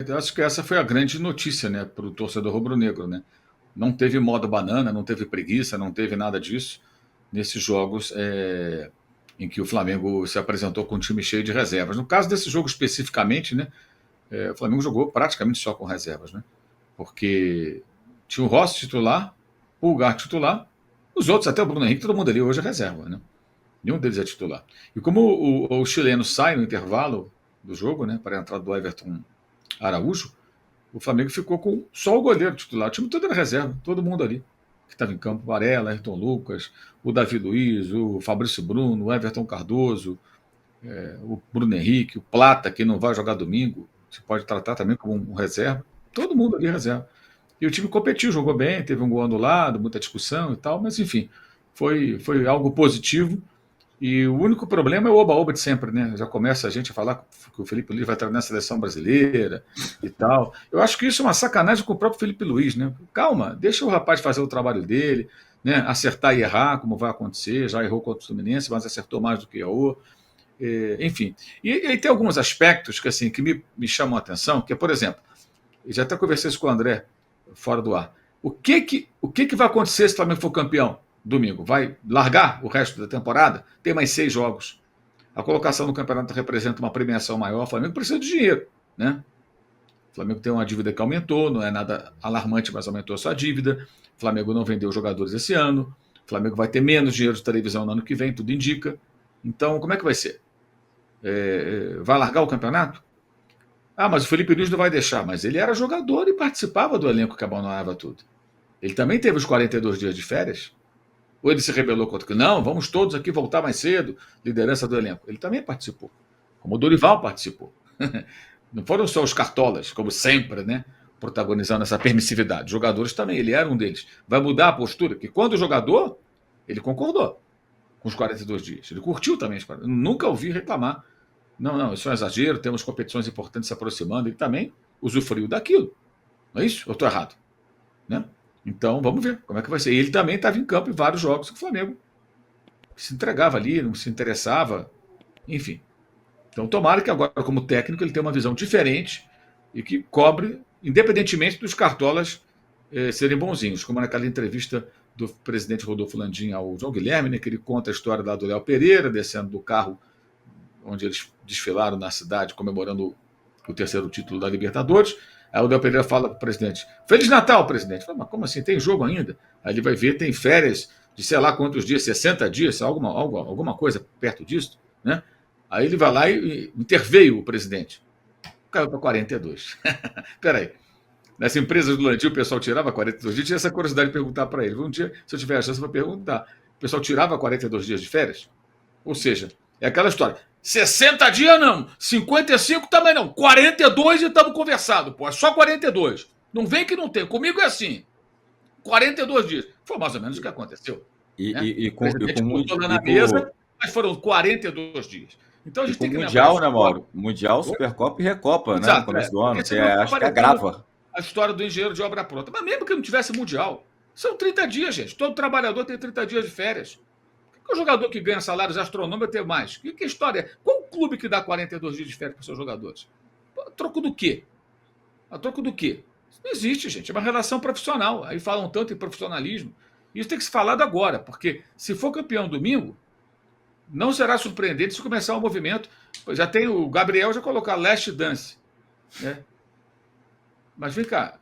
eu acho que essa foi a grande notícia, né, para o torcedor rubro-negro, né? Não teve modo banana, não teve preguiça, não teve nada disso nesses jogos em que o Flamengo se apresentou com um time cheio de reservas. No caso desse jogo especificamente, né, o Flamengo jogou praticamente só com reservas, né? Porque tinha o Rossi titular, o Pulgar titular, os outros, até o Bruno Henrique, todo mundo ali hoje é reserva, né? Nenhum deles é titular. E como o chileno sai no intervalo do jogo, né, para a entrada do Everton Araújo, o Flamengo ficou com só o goleiro titular. O time todo era reserva, todo mundo ali que estava em campo. Varela, Ayrton Lucas, o Davi Luiz, o Fabrício Bruno, o Everton Cardoso, o Bruno Henrique, o Plata, que não vai jogar domingo, se pode tratar também como um reserva. Todo mundo ali reserva. E o time competiu, jogou bem, teve um gol anulado, muita discussão e tal, mas enfim, foi algo positivo. E o único problema é o oba-oba de sempre, né? Já começa a gente a falar que o Felipe Luiz vai treinar na seleção brasileira e tal. Eu acho que isso é uma sacanagem com o próprio Felipe Luiz, né? Calma, deixa o rapaz fazer o trabalho dele, né? Acertar e errar, como vai acontecer. Já errou contra o Fluminense, mas acertou mais do que errou. Enfim. E aí tem alguns aspectos que me chamam a atenção, que é, por exemplo, eu já até conversei isso com o André, fora do ar. O que vai acontecer se o Flamengo for campeão domingo? Vai largar o resto da temporada? Tem mais 6 jogos. A colocação no campeonato representa uma premiação maior. O Flamengo precisa de dinheiro, né? O Flamengo tem uma dívida que aumentou, não é nada alarmante, mas aumentou a sua dívida. O Flamengo não vendeu jogadores esse ano. O Flamengo vai ter menos dinheiro de televisão no ano que vem, tudo indica. Então, como é que vai ser? Vai largar o campeonato? Ah, mas o Felipe Luiz não vai deixar. Mas ele era jogador e participava do elenco que abandonava tudo. Ele também teve os 42 dias de férias. Ou ele se rebelou contra que não, vamos todos aqui voltar mais cedo, liderança do elenco. Ele também participou, como o Dorival participou. Não foram só os cartolas, como sempre, né? Protagonizando essa permissividade. Os jogadores também, ele era um deles. Vai mudar a postura, que quando o jogador, ele concordou com os 42 dias. Ele curtiu também os 42. Nunca ouvi reclamar. Não, isso é um exagero, temos competições importantes se aproximando. Ele também usufruiu daquilo. Não é isso? Eu estou errado? Né? Então, vamos ver como é que vai ser. E ele também estava em campo em vários jogos com o Flamengo. Se entregava ali, não se interessava. Enfim. Então, tomara que agora, como técnico, ele tenha uma visão diferente e que cobre, independentemente dos cartolas serem bonzinhos. Como naquela entrevista do presidente Rodolfo Landim ao João Guilherme, né, que ele conta a história lá do Léo Pereira, descendo do carro onde eles desfilaram na cidade, comemorando o 3º título da Libertadores. Aí o Léo Pereira fala para o presidente: Feliz Natal, presidente. Fala, mas como assim? Tem jogo ainda? Aí ele vai ver, tem férias de sei lá quantos dias, 60 dias, alguma coisa perto disso, né? Aí ele vai lá e interveio o presidente. Caiu para 42. Peraí. Nessa empresa do Landim, o pessoal tirava 42 dias. Tinha essa curiosidade de perguntar para ele. Um dia, se eu tiver a chance, eu vou perguntar. O pessoal tirava 42 dias de férias? Ou seja, é aquela história. 60 dias não, 55 também não, 42 e estamos conversados, pô, é só 42. Não vem que não tem, comigo é assim, 42 dias. Foi mais ou menos o que aconteceu. E com lá na mesa, mas foram 42 dias. Então a gente tem que Mundial, né, Mauro? Mundial, Supercopa e Recopa, exato, né? No começo do ano, que acho que agrava. A história do engenheiro de obra pronta. Mas mesmo que não tivesse Mundial, são 30 dias, gente. Todo trabalhador tem 30 dias de férias. O jogador que ganha salários astronômicos tem mais. Que história é? Qual clube que dá 42 dias de férias para os seus jogadores? A troco do quê? A troco do quê? Isso não existe, gente. É uma relação profissional. Aí falam tanto em profissionalismo. Isso tem que ser falado agora, porque se for campeão domingo, não será surpreendente se começar um movimento. Já tem o Gabriel já colocar Last Dance. Né? Mas vem cá,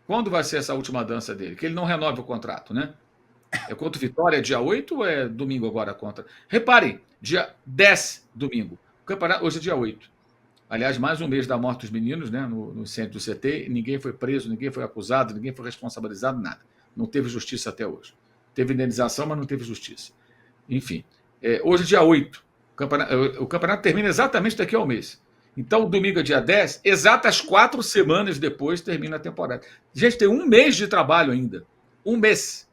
quando vai ser essa última dança dele? Que ele não renove o contrato, né? É contra o Vitória, é dia 8 ou é domingo agora contra? Reparem, dia 10, domingo. O campeonato hoje é dia 8. Aliás, mais um mês da morte dos meninos, né, no centro do CT. Ninguém foi preso, ninguém foi acusado, ninguém foi responsabilizado, nada. Não teve justiça até hoje. Teve indenização, mas não teve justiça. Enfim, hoje é dia 8. O campeonato termina exatamente daqui ao mês. Então, domingo é dia 10, exatas 4 semanas depois termina a temporada. Gente, tem um mês de trabalho ainda. Um mês.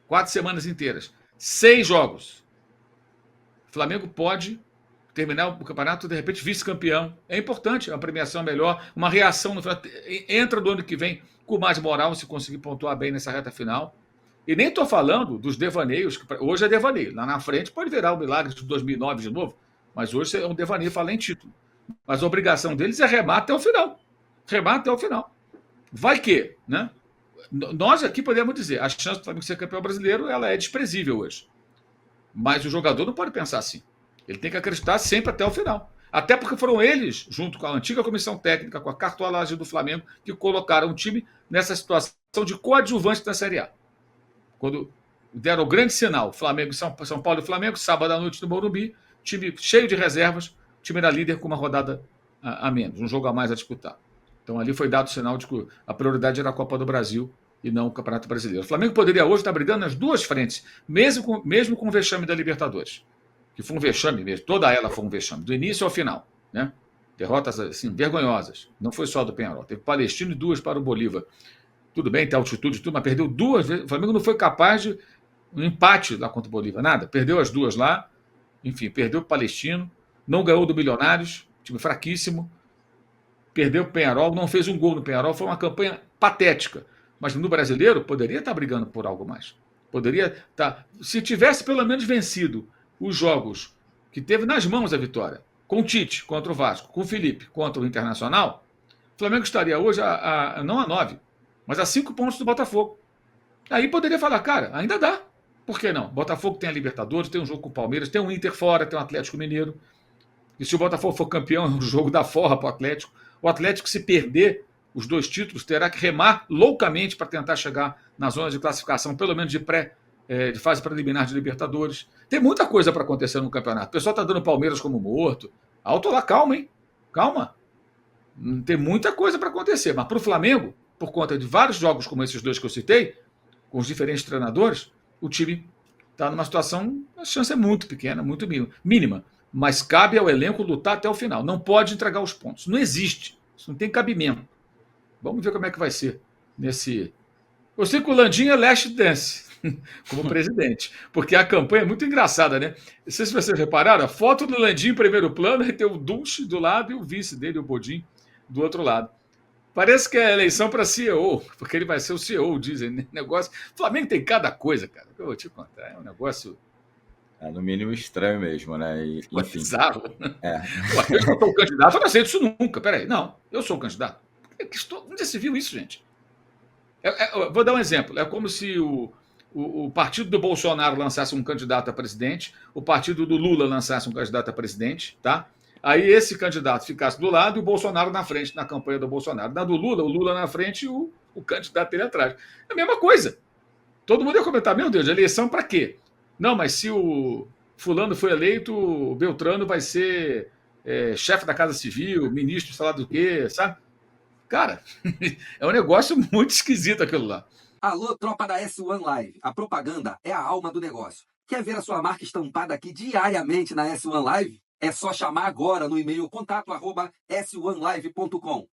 4 semanas inteiras. 6 jogos. O Flamengo pode terminar o campeonato, de repente, vice-campeão. É importante, uma premiação melhor, uma reação no final. Entra do ano que vem com mais moral, se conseguir pontuar bem nessa reta final. E nem estou falando dos devaneios, que hoje é devaneio. Lá na frente pode virar o milagre de 2009 de novo, mas hoje é um devaneio falar em título. Mas a obrigação deles é remar até o final. Remar até o final. Vai que, né? Nós aqui podemos dizer, a chance do Flamengo ser campeão brasileiro, ela é desprezível hoje. Mas o jogador não pode pensar assim. Ele tem que acreditar sempre até o final. Até porque foram eles, junto com a antiga comissão técnica, com a cartoalagem do Flamengo, que colocaram o time nessa situação de coadjuvante da Série A. Quando deram o grande sinal, Flamengo, São Paulo e Flamengo, sábado à noite no Morumbi, time cheio de reservas, o time era líder com uma rodada a menos, um jogo a mais a disputar. Então ali foi dado o sinal de que a prioridade era a Copa do Brasil e não o Campeonato Brasileiro. O Flamengo poderia hoje estar brigando nas duas frentes, mesmo com o vexame da Libertadores, que foi um vexame mesmo, toda ela foi um vexame, do início ao final, né? Derrotas assim, vergonhosas. Não foi só do Peñarol, teve Palestino e 2 para o Bolívar. Tudo bem, tem altitude, tudo, mas perdeu 2 vezes. O Flamengo não foi capaz de um empate lá contra o Bolívar, nada. Perdeu as 2 lá, enfim, perdeu o Palestino, não ganhou do Milionários, time fraquíssimo, perdeu o Peñarol, não fez um gol no Peñarol, foi uma campanha patética. Mas no Brasileiro poderia estar brigando por algo mais. Poderia estar. Se tivesse pelo menos vencido os jogos que teve nas mãos a vitória, com o Tite contra o Vasco, com o Felipe contra o Internacional, o Flamengo estaria hoje não a 9, mas a 5 pontos do Botafogo. Aí poderia falar, cara, ainda dá. Por que não? Botafogo tem a Libertadores, tem um jogo com o Palmeiras, tem um Inter fora, tem o Atlético Mineiro. E se o Botafogo for campeão, é um jogo da forra para o Atlético. O Atlético, se perder os 2 títulos, terá que remar loucamente para tentar chegar na zona de classificação, pelo menos de fase preliminar de Libertadores. Tem muita coisa para acontecer no campeonato. O pessoal está dando Palmeiras como morto. Alto lá, calma, hein? Calma. Tem muita coisa para acontecer. Mas para o Flamengo, por conta de vários jogos como esses 2 que eu citei, com os diferentes treinadores, o time está numa situação, a chance é muito pequena, muito mínima. Mas cabe ao elenco lutar até o final. Não pode entregar os pontos. Não existe. Isso não tem cabimento. Vamos ver como é que vai ser nesse. Eu sei que o Landim é last dance como presidente, porque a campanha é muito engraçada, né? Não sei se vocês repararam, a foto do Landim em primeiro plano, aí tem o Dunche do lado e o vice dele, o Bodin, do outro lado. Parece que é eleição para CEO, porque ele vai ser o CEO, dizem, né? Negócio. O Flamengo tem cada coisa, cara, que eu vou te contar. É um negócio. É, no mínimo estranho mesmo, né? E, enfim. Bizarro. É. Pô, eu sou candidato, eu não aceito isso nunca. Peraí, não, eu sou candidato. Onde se viu isso, gente? Vou dar um exemplo. É como se o partido do Bolsonaro lançasse um candidato a presidente, o partido do Lula lançasse um candidato a presidente, tá? Aí esse candidato ficasse do lado e o Bolsonaro na frente, na campanha do Bolsonaro. Na do Lula, o Lula na frente e o candidato dele atrás. É a mesma coisa. Todo mundo ia comentar, meu Deus, eleição para quê? Não, mas se o fulano foi eleito, o Beltrano vai ser chefe da Casa Civil, ministro, sei lá do quê, sabe? Cara, é um negócio muito esquisito aquilo lá. Alô, tropa da S1 Live. A propaganda é a alma do negócio. Quer ver a sua marca estampada aqui diariamente na S1 Live? É só chamar agora no e-mail contato@s1live.com.